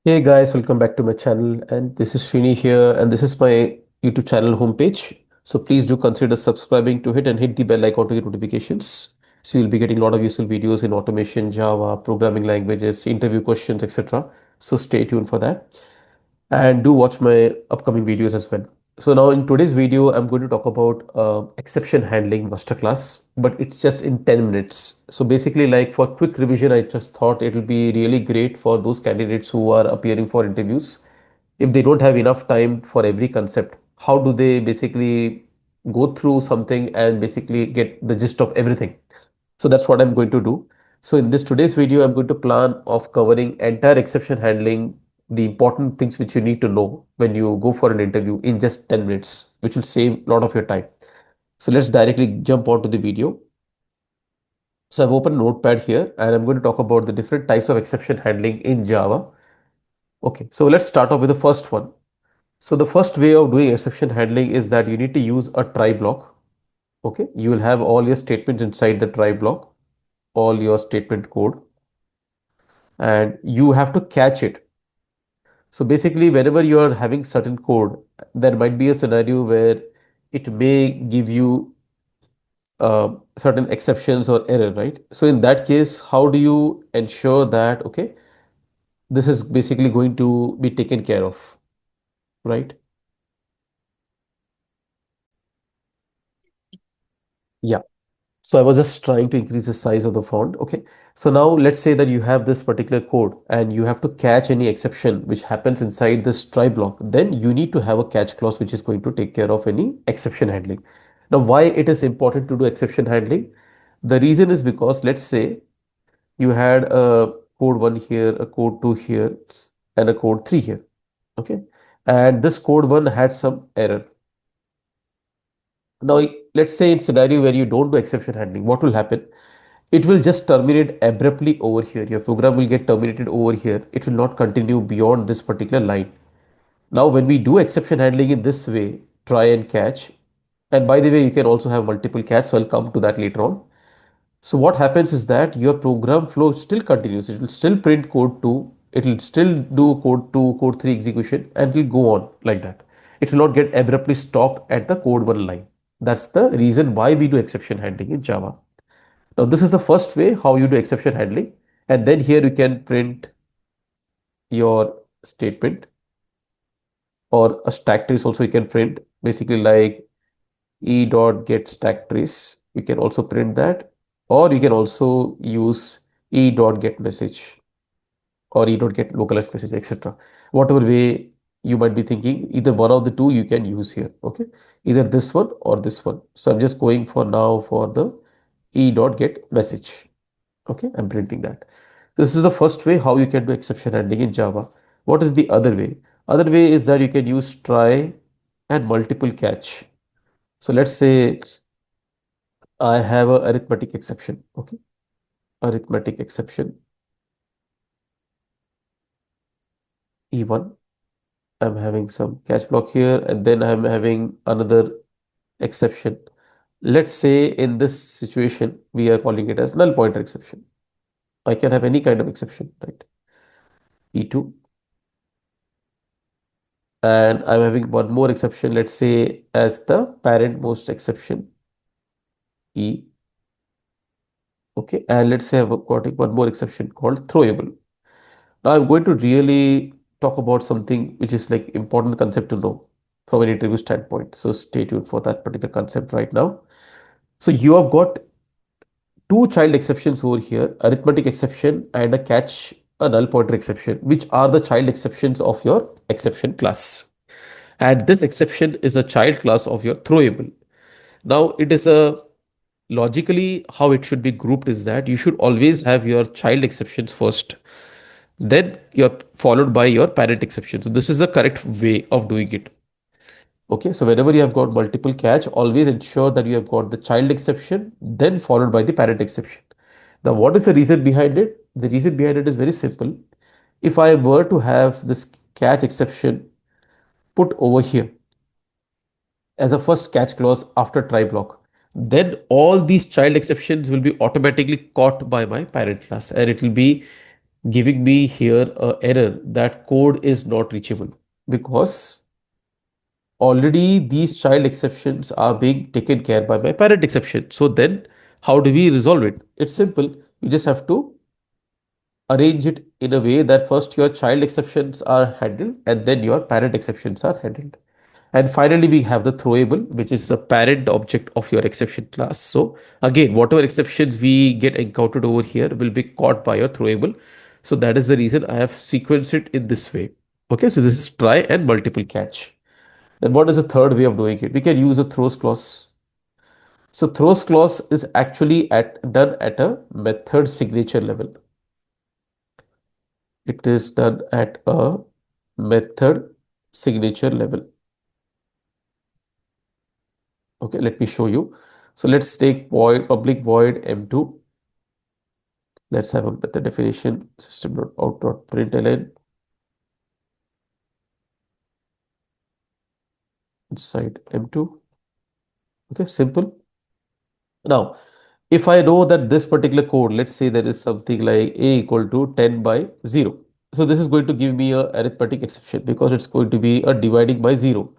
Hey guys, welcome back to my channel. And this is Srini here, and this is my YouTube channel homepage. So please do consider subscribing to it and hit the bell icon to get notifications. So you'll be getting a lot of useful videos in automation, Java, programming languages, interview questions, etc. So stay tuned for that and do watch my upcoming videos as well. So now in today's video, I'm going to talk about exception handling masterclass, but it's just in 10 minutes. So basically like for quick revision, I just thought it'll be really great for those candidates who are appearing for interviews. If they don't have enough time for every concept, how do they basically go through something and basically get the gist of everything? So that's what I'm going to do. So in this today's video, I'm going to plan of covering entire exception handling, the important things which you need to know when you go for an interview in just 10 minutes, which will save a lot of your time. So let's directly jump onto the video. So I've opened Notepad here and I'm going to talk about the different types of exception handling in Java. Okay, so let's start off with the first one. So the first way of doing exception handling is that you need to use a try block. Okay, you will have all your statements inside the try block, all your statement code, and you have to catch it. So basically, whenever you are having certain code, there might be a scenario where it may give you certain exceptions or error, right? So in that case, how do you ensure that, okay, this is basically going to be taken care of, right? Yeah. So I was just trying to increase the size of the font. Okay. So now let's say that you have this particular code and you have to catch any exception which happens inside this try block. Then you need to have a catch clause which is going to take care of any exception handling. Now, why it is important to do exception handling? The reason is because let's say you had a code one here, a code two here, and a code three here. Okay. And this code one had some error. Now, let's say in scenario where you don't do exception handling, what will happen? It will just terminate abruptly over here. Your program will get terminated over here. It will not continue beyond this particular line. Now, when we do exception handling in this way, try and catch. And by the way, you can also have multiple catch. So I'll come to that later on. So what happens is that your program flow still continues. It will still print code 2. It will still do code 2, code 3 execution, and it will go on like that. It will not get abruptly stop at the code 1 line. That's the reason why we do exception handling in Java. Now, this is the first way how you do exception handling. And then here you can print your statement or a stack trace also you can print basically like e dot get stack trace. You can also print that, or you can also use e dot get message or e dot get localized message, etc. Whatever way you might be thinking, either one of the two you can use here. Okay, either this one or this one. So I'm just going for now for the e dot get message. Okay, I'm printing that. This is the first way how you can do exception handling in Java. What is the other way? Other way is that you can use try and multiple catch. So let's say I have a arithmetic exception. Okay, arithmetic exception E1. I'm having some catch block here, and then I'm having another exception. Let's say in this situation, we are calling it as null pointer exception. I can have any kind of exception, right? E2. And I'm having one more exception, let's say as the parent most exception E. Okay, and let's say I've got one more exception called throwable. Now I'm going to really talk about something which is like important concept to know from an interview standpoint. So stay tuned for that particular concept right now. So you have got two child exceptions over here, arithmetic exception and a null pointer exception, which are the child exceptions of your exception class. And this exception is a child class of your throwable. Now it is a logically how it should be grouped is that you should always have your child exceptions first, then you're followed by your parent exception. So this is the correct way of doing it. Okay, so whenever you have got multiple catch, always ensure that you have got the child exception, then followed by the parent exception. Now, what is the reason behind it? The reason behind it is very simple. If I were to have this catch exception put over here as a first catch clause after try block, then all these child exceptions will be automatically caught by my parent class and it will be giving me here a error that code is not reachable because already these child exceptions are being taken care by my parent exception. So then how do we resolve it? It's simple. You just have to arrange it in a way that first your child exceptions are handled and then your parent exceptions are handled. And finally, we have the throwable, which is the parent object of your exception class. So again, whatever exceptions we get encountered over here will be caught by your throwable. So that is the reason I have sequenced it in this way. Okay, so this is try and multiple catch. Then what is the third way of doing it? We can use a throws clause. So throws clause is actually done at a method signature level. It is done at a method signature level. Okay, let me show you. So let's take void public void m2. Let's have a method definition system.out.println inside m2. Okay, simple. Now, if I know that this particular code, let's say there is something like a equal to 10 by 0. So this is going to give me a arithmetic exception because it's going to be a dividing by 0.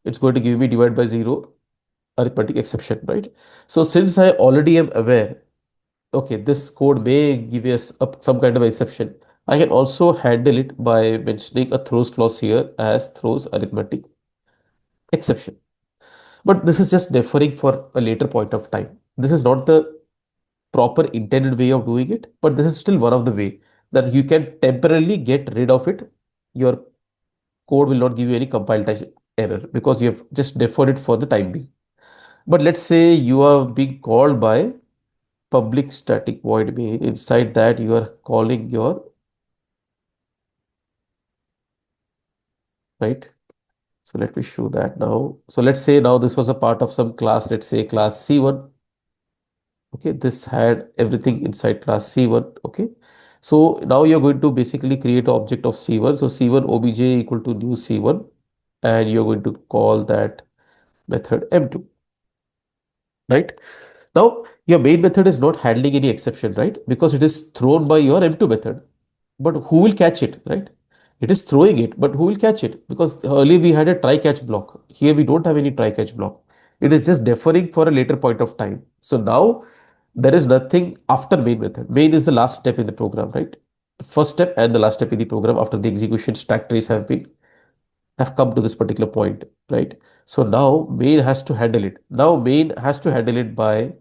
It's going to give me divide by 0 arithmetic exception, right? So since I already am aware, okay, this code may give us some kind of exception, I can also handle it by mentioning a throws clause here as throws arithmetic exception. But this is just deferring for a later point of time. This is not the proper intended way of doing it, but this is still one of the way that you can temporarily get rid of it. Your code will not give you any compilation error because you have just deferred it for the time being. But let's say you are being called by public static void main. Inside that you are calling your, right? So let me show that now. So let's say now this was a part of some class, let's say class C1. Okay, this had everything inside class C1. Okay, so now you're going to basically create an object of C1. So C1 obj equal to new C1, and you're going to call that method M2, right? Now your main method is not handling any exception, right? Because it is thrown by your M2 method. But who will catch it, right? It is throwing it, but who will catch it? Because earlier we had a try catch block. Here we don't have any try catch block. It is just deferring for a later point of time. So now there is nothing after main method. Main is the last step in the program, right? First step and the last step in the program after the execution stack trace have come to this particular point, right? So now main has to handle it. Now main has to handle it by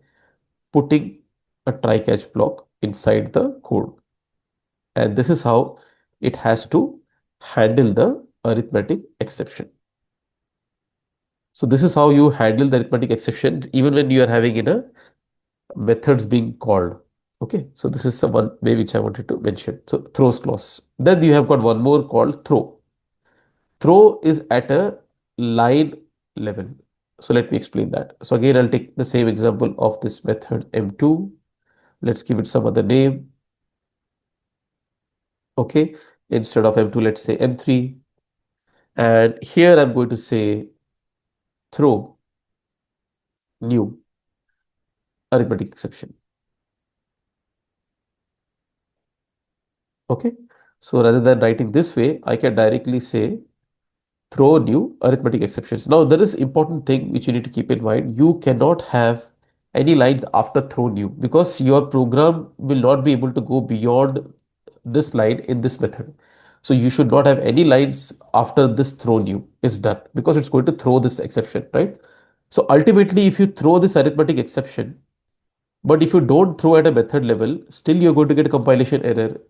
putting a try catch block inside the code. And this is how it has to handle the arithmetic exception. So this is how you handle the arithmetic exception even when you are having in a methods being called. Okay, so this is one way which I wanted to mention. So throws clause. Then you have got one more called throw. Throw is at a line level. So let me explain that. So again, I'll take the same example of this method M2. Let's give it some other name. Okay, instead of M2, let's say M3. And here I'm going to say throw new arithmetic exception. Okay. So rather than writing this way, I can directly say throw new arithmetic exceptions. Now there is important thing which you need to keep in mind. You cannot have any lines after throw new because your program will not be able to go beyond this line in this method. So you should not have any lines after this throw new is done because it's going to throw this exception, right? So ultimately, if you throw this arithmetic exception, but if you don't throw at a method level, still you're going to get a compilation error,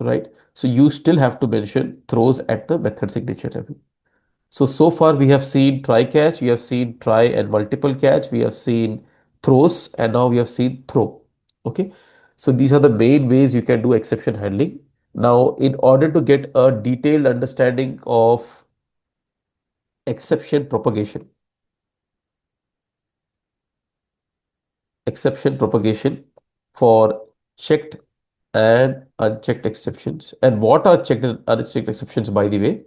right? So you still have to mention throws at the method signature level. So far we have seen try catch, we have seen try and multiple catch, we have seen throws, and now we have seen throw. Okay. So these are the main ways you can do exception handling. Now, in order to get a detailed understanding of exception propagation, exception propagation for checked and unchecked exceptions, and what are checked and unchecked exceptions, by the way,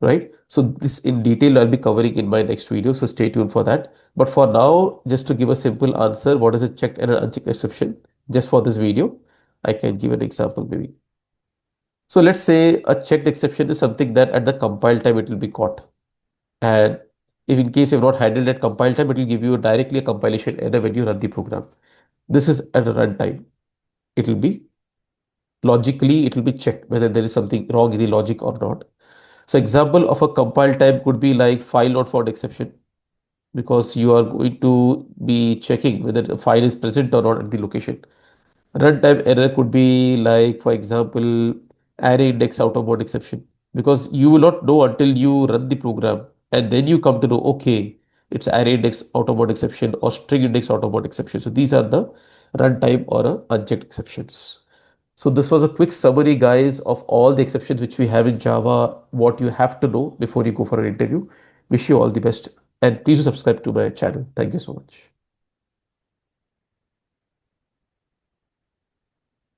right? So this in detail I'll be covering in my next video, so stay tuned for that. But for now, just to give a simple answer, what is a checked and an unchecked exception? Just for this video, I can give an example maybe. So let's say a checked exception is something that at the compile time it will be caught. And if in case you have not handled at compile time, it will give you directly a compilation error when you run the program. This is at a runtime. It will be logically, it will be checked whether there is something wrong in the logic or not. So example of a compile time could be like file not found exception, because you are going to be checking whether the file is present or not at the location. Runtime error could be like, for example, array index out of mode exception, because you will not know until you run the program and then you come to know, okay, it's array index out of mode exception or string index out of mode exception. So these are the runtime or unchecked exceptions. So this was a quick summary, guys, of all the exceptions which we have in Java, what you have to know before you go for an interview. Wish you all the best and please do subscribe to my channel. Thank you so much.